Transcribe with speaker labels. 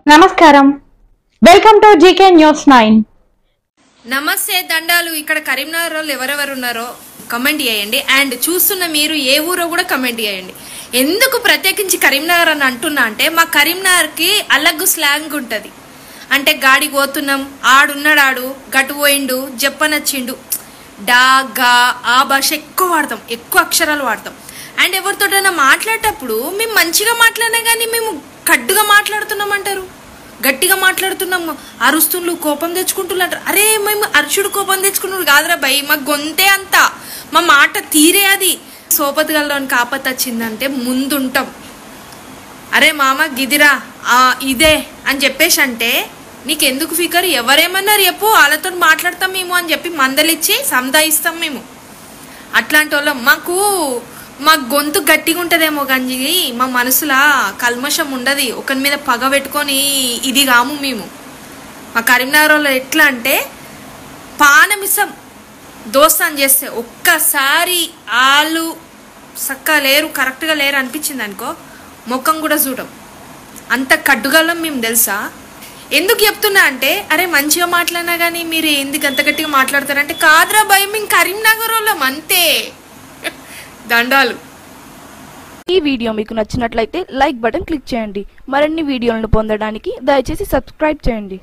Speaker 1: నమస్కారం, welcome to GK news 9.
Speaker 2: నమస్తే దండాలు. ఇక్కడ కరీంనగర్ వాళ్ళు ఎవరెవరు ఉన్నారో కమెంట్ చేయండి. అండ్ చూస్తున్న మీరు ఏ ఊరో కూడా కమెంట్ చేయండి. ఎందుకు ప్రత్యేకించి కరీంనగర్ అని అంటున్నా అంటే మా కరీంనగర్కి అలగ్గు స్లాంగ్ ఉంటుంది. అంటే గాడికి పోతున్నాం, ఆడున్నాడు, గటు పోయిండు, చెప్పనొచ్చిండు, డా గా ఆ భాష ఎక్కువ వాడతాం, ఎక్కువ అక్షరాలు వాడతాం. అండ్ ఎవరితోటైనా మాట్లాడేటప్పుడు మేము మంచిగా మాట్లాడినా కానీ మేము కడ్డుగా మాట్లాడుతున్నామంటారు, గట్టిగా మాట్లాడుతున్నాము, అరుస్తుండ్రు, కోపం తెచ్చుకుంటున్నారు. అరే మేము అరుచుడు కోపం తెచ్చుకున్నాడు కాదురా భయ్, మా గొంతే అంతా, మా మాట తీరే అది. సోపతిగల్లోని కాపత్ వచ్చిందంటే ముందుంటాం. అరే మామ గిదిరా ఇదే అని చెప్పేసి అంటే నీకెందుకు ఫికర్, ఎవరేమన్నారు చెప్పు, వాళ్ళతో మాట్లాడతాం మేము అని చెప్పి మందలిచ్చి సంధాయిస్తాం మేము. అట్లాంటి వాళ్ళం. మా గొంతు గట్టిగా ఉంటుందేమో కానీ మా మనసులా కల్మషం ఉండదు. ఒకరి మీద పగ పెట్టుకొని ఇది కాము మేము. మా కరీంనగర్ వాళ్ళు ఎట్లా అంటే పానమిసం దోస్తాన్ చేస్తే ఒక్కసారి వాళ్ళు చక్కగా లేరు, కరెక్ట్గా లేరు అనిపించింది అనుకో, ముఖం కూడా చూడం. అంత కడ్డుగలం మేము తెలుసా. ఎందుకు చెప్తున్నా అంటే అరే మంచిగా మాట్లాడినా కానీ మీరు ఎందుకు అంత గట్టిగా మాట్లాడతారంటే కాదురా భయం, మేము కరీంనగర్ వాళ్ళం అంతే. దండాలు.
Speaker 3: ఈ వీడియో మీకు నచ్చినట్లయితే లైక్ బటన్ క్లిక్ చేయండి. మరిన్ని వీడియోలను పొందడానికి దయచేసి సబ్స్క్రైబ్ చేయండి.